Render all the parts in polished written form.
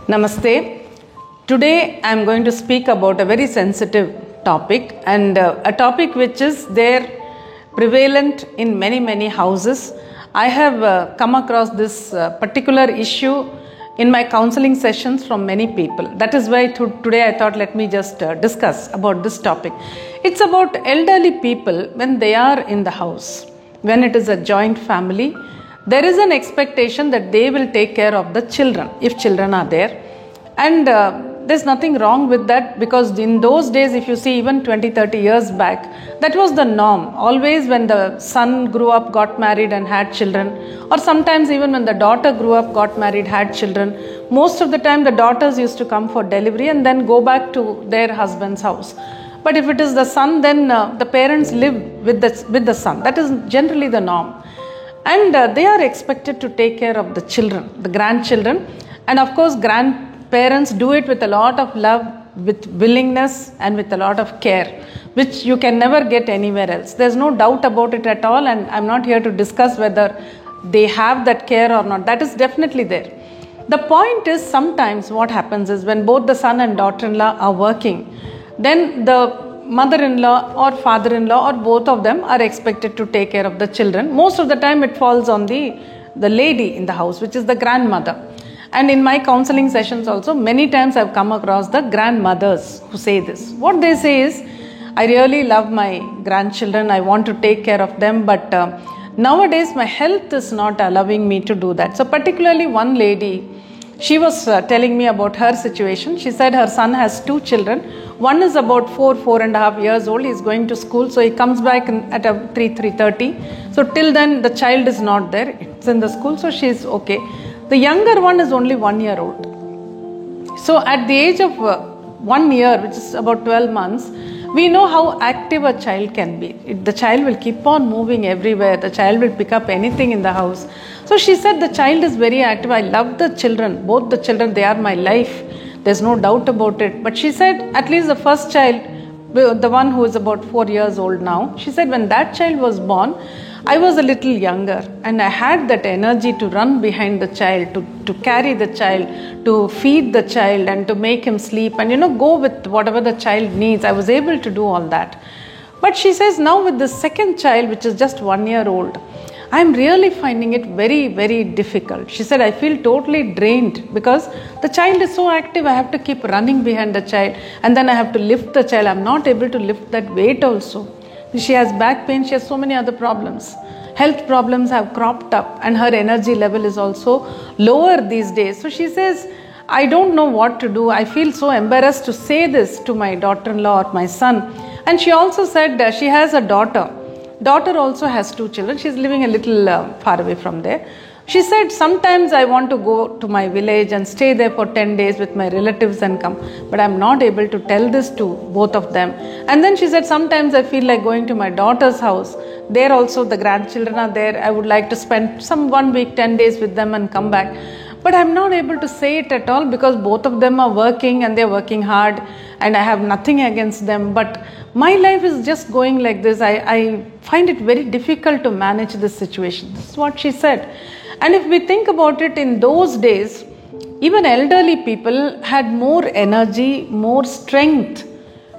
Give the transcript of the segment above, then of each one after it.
Namaste. Today I am going to speak about a very sensitive topic and a topic which is there prevalent in many houses. I have come across this particular issue in my counseling sessions from many people. That is why today I thought let me just discuss about this topic. It's about elderly people when they are in the house. When it is a joint family, there is an expectation that they will take care of the children if children are there, and there's nothing wrong with that, because in those days, if you see even 20-30 years back, that was the norm. Always when the son grew up, got married and had children, or sometimes even when the daughter grew up, got married, had children, most of the time the daughters used to come for delivery and then go back to their husband's house. But if it is the son, then the parents live with the son. That is generally the norm. And they are expected to take care of the children, the grandchildren. And of course, grandparents do it with a lot of love, with willingness and with a lot of care, which you can never get anywhere else. There's no doubt about it at all, and I'm not here to discuss whether they have that care or not. That is definitely there. The point is, sometimes what happens is when both the son and daughter-in-law are working, then the mother-in-law or father-in-law or both of them are expected to take care of the children. Most of the time it falls on the lady in the house, which is the grandmother. And in my counseling sessions also, many times I've come across the grandmothers who say this. What they say is, I really love my grandchildren, I want to take care of them, but nowadays my health is not allowing me to do that. So particularly one lady, she was telling me about her situation. She said her son has two children. One is about 4.5 years old. He is going to school, so he comes back at 3:30. So till then the child is not there. It's in the school, so she is okay. The younger one is only 1 year old. So at the age of 1 year, which is about 12 months, we know how active a child can be. The child will keep on moving everywhere. The child will pick up anything in the house. So she said the child is very active. I love the children. Both the children, they are my life. There's no doubt about it. But she said at least the first child, the one who is about 4 years old now, she said when that child was born, I was a little younger and I had that energy to run behind the child, to carry the child, to feed the child and to make him sleep and go with whatever the child needs. I was able to do all that. But she says now with the second child, which is just 1 year old, I'm really finding it very difficult. She said, I feel totally drained because the child is so active. I have to keep running behind the child and then I have to lift the child. I'm not able to lift that weight also. She has back pain. She has so many other problems. Health problems have cropped up and her energy level is also lower these days. So she says, I don't know what to do. I feel so embarrassed to say this to my daughter-in-law or my son. And she also said that she has a daughter. Daughter also has two children. She's living a little far away from there. She said, sometimes I want to go to my village and stay there for 10 days with my relatives and come. But I'm not able to tell this to both of them. And then she said, sometimes I feel like going to my daughter's house. There also the grandchildren are there. I would like to spend 1 week, 10 days with them and come back. But I'm not able to say it at all because both of them are working and they're working hard and I have nothing against them. But my life is just going like this. I find it very difficult to manage this situation. This is what she said. And if we think about it, in those days, even elderly people had more energy, more strength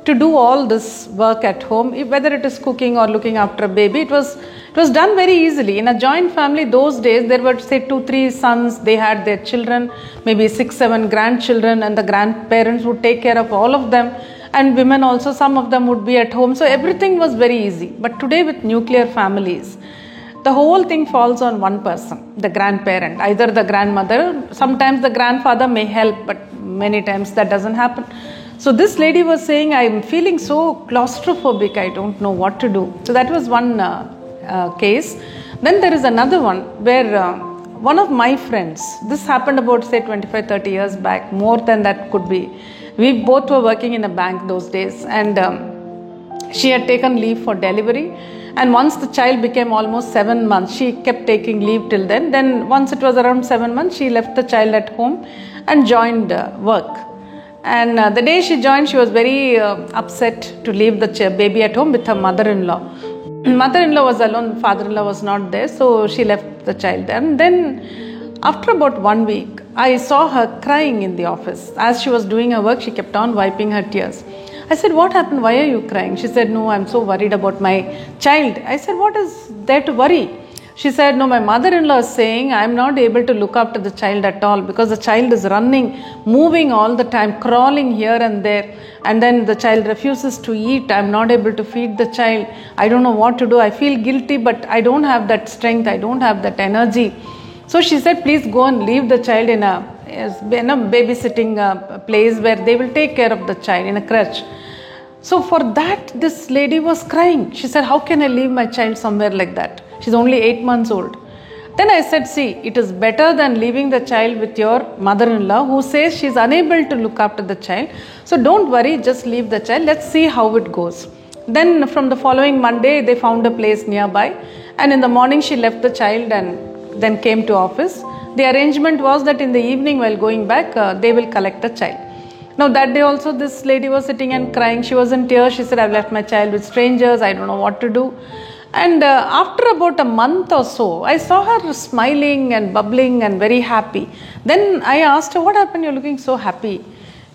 to do all this work at home, whether it is cooking or looking after a baby. It was done very easily. In a joint family those days, there were say 2-3 sons, they had their children, maybe 6-7 grandchildren, and the grandparents would take care of all of them. And women also, some of them would be at home. So everything was very easy. But today with nuclear families, the whole thing falls on one person, the grandparent, either the grandmother. Sometimes the grandfather may help, but many times that doesn't happen. So this lady was saying, I'm feeling so claustrophobic, I don't know what to do. So that was one case. Then there is another one where one of my friends, this happened about say 25-30 years back, more than that could be. We both were working in a bank those days, and she had taken leave for delivery. And once the child became almost 7 months, she kept taking leave till then. Then once it was around 7 months, she left the child at home and joined work. And the day she joined, she was very upset to leave the baby at home with her mother-in-law. Mother-in-law was alone, father-in-law was not there, so she left the child there. And then after about 1 week, I saw her crying in the office. As she was doing her work, she kept on wiping her tears. I said, what happened? Why are you crying? She said, no, I'm so worried about my child. I said, what is there to worry? She said, no, my mother-in-law is saying I'm not able to look after the child at all because the child is running, moving all the time, crawling here and there. And then the child refuses to eat. I'm not able to feed the child. I don't know what to do. I feel guilty, but I don't have that strength. I don't have that energy. So she said, please go and leave the child in a babysitting place where they will take care of the child, in a crèche. So for that, this lady was crying. She said, how can I leave my child somewhere like that? She's only 8 months old. Then I said, see, it is better than leaving the child with your mother-in-law who says she's unable to look after the child. So don't worry, just leave the child. Let's see how it goes. Then from the following Monday, they found a place nearby. And in the morning, she left the child and then came to office. The arrangement was that in the evening while going back, they will collect the child. Now that day also this lady was sitting and crying. She was in tears. She said, I've left my child with strangers. I don't know what to do. And after about a month or so, I saw her smiling and bubbling and very happy. Then I asked her, what happened? You're looking so happy.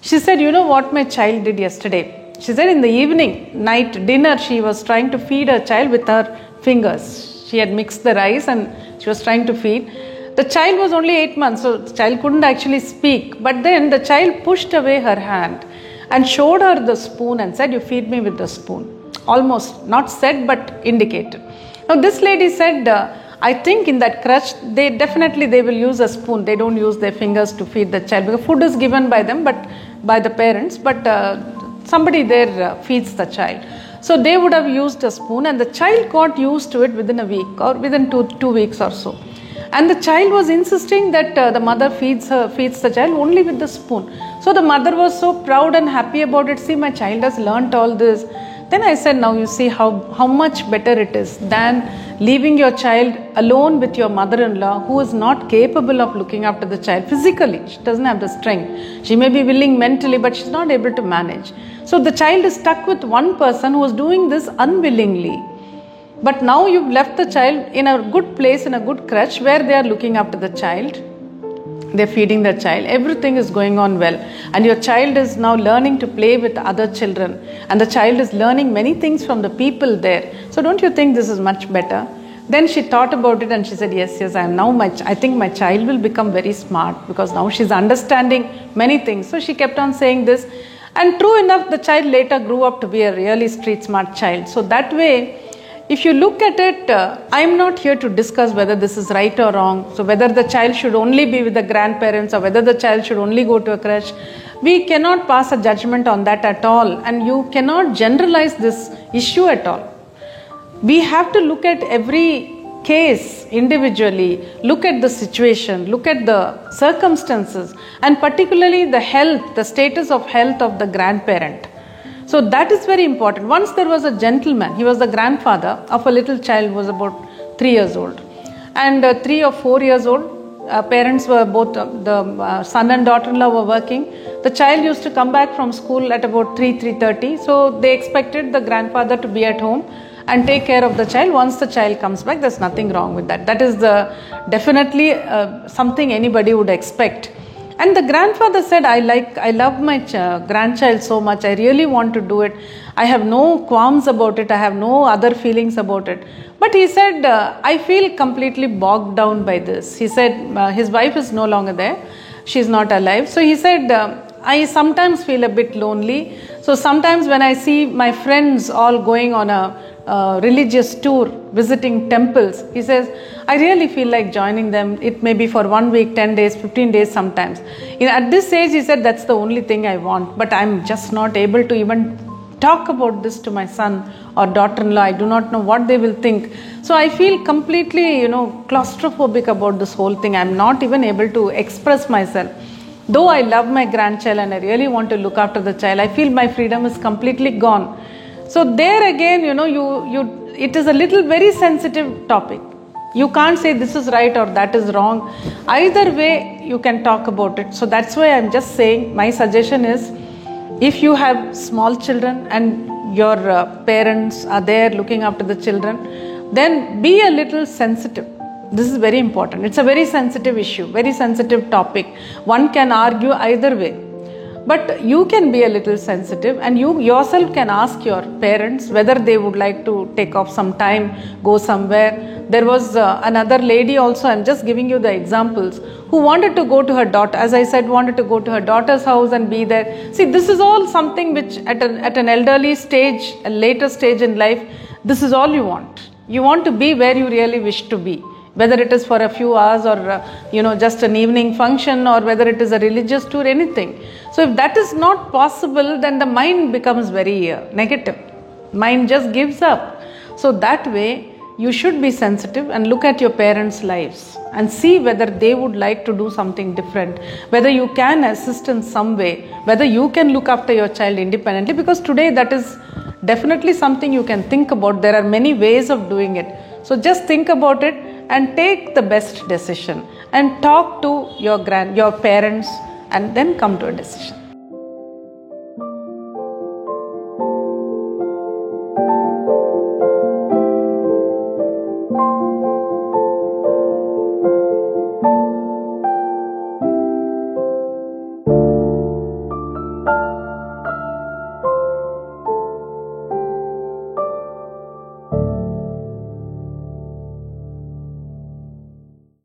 She said, you know what my child did yesterday? She said in the evening, night dinner, she was trying to feed her child with her fingers. She had mixed the rice and she was trying to feed. The child was only 8 months, so the child couldn't actually speak. But then the child pushed away her hand and showed her the spoon and said, you feed me with the spoon. Almost not said but indicated. Now this lady said, I think in that crèche they will use a spoon. They don't use their fingers to feed the child because food is given by them, but by the parents, but somebody there feeds the child. So they would have used a spoon and the child got used to it within a week or within two weeks or so. And the child was insisting that the mother feeds the child only with the spoon. So the mother was so proud and happy about it. See, my child has learnt all this. Then I said, now you see how much better it is than leaving your child alone with your mother-in-law who is not capable of looking after the child physically. She doesn't have the strength. She may be willing mentally, but she's not able to manage. So the child is stuck with one person who is doing this unwillingly. But now you've left the child in a good place, in a good crèche where they are looking after the child. They're feeding the child. Everything is going on well. And your child is now learning to play with other children. And the child is learning many things from the people there. So don't you think this is much better? Then she thought about it and she said, yes, I think my child will become very smart because now she's understanding many things. So she kept on saying this. And true enough, the child later grew up to be a really street smart child. So that way, if you look at it, I'm not here to discuss whether this is right or wrong. So whether the child should only be with the grandparents or whether the child should only go to a crèche. We cannot pass a judgment on that at all. And you cannot generalize this issue at all. We have to look at every case individually, look at the situation, look at the circumstances, and particularly the health, the status of health of the grandparent. So that is very important. Once there was a gentleman, he was the grandfather of a little child who was about 3 years old. And 3 or 4 years old, parents were both, the son and daughter-in-law were working. The child used to come back from school at about 3:30. So they expected the grandfather to be at home and take care of the child. Once the child comes back, there's nothing wrong with that. That is definitely something anybody would expect. And the grandfather said, I love my grandchild so much. I really want to do it. I have no qualms about it. I have no other feelings about it. But he said, I feel completely bogged down by this. He said, his wife is no longer there. She's not alive. So he said, I sometimes feel a bit lonely. So sometimes when I see my friends all going on a religious tour, visiting temples, he says, I really feel like joining them. It may be for 1 week, 10 days, 15 days sometimes. At this age, he said, that's the only thing I want. But I'm just not able to even talk about this to my son or daughter-in-law. I do not know what they will think. So I feel completely, claustrophobic about this whole thing. I'm not even able to express myself. Though I love my grandchild and I really want to look after the child, I feel my freedom is completely gone. So there again, it is a little very sensitive topic. You can't say this is right or that is wrong. Either way, you can talk about it. So that's why I'm just saying, my suggestion is, if you have small children and your parents are there looking after the children, then be a little sensitive. This is very important. It's a very sensitive issue, very sensitive topic. One can argue either way. But you can be a little sensitive, and you yourself can ask your parents whether they would like to take off some time, go somewhere. There was another lady also, I'm just giving you the examples, who wanted to go to her daughter, as I said, wanted to go to her daughter's house and be there. See, this is all something which at an elderly stage, a later stage in life, this is all you want. You want to be where you really wish to be. Whether it is for a few hours or just an evening function, or whether it is a religious tour, anything. So if that is not possible, then the mind becomes very negative. Mind just gives up. So that way you should be sensitive and look at your parents' lives and see whether they would like to do something different, whether you can assist in some way, whether you can look after your child independently, because today that is definitely something you can think about. There are many ways of doing it. So just think about it and take the best decision, and talk to your parents, and then come to a decision.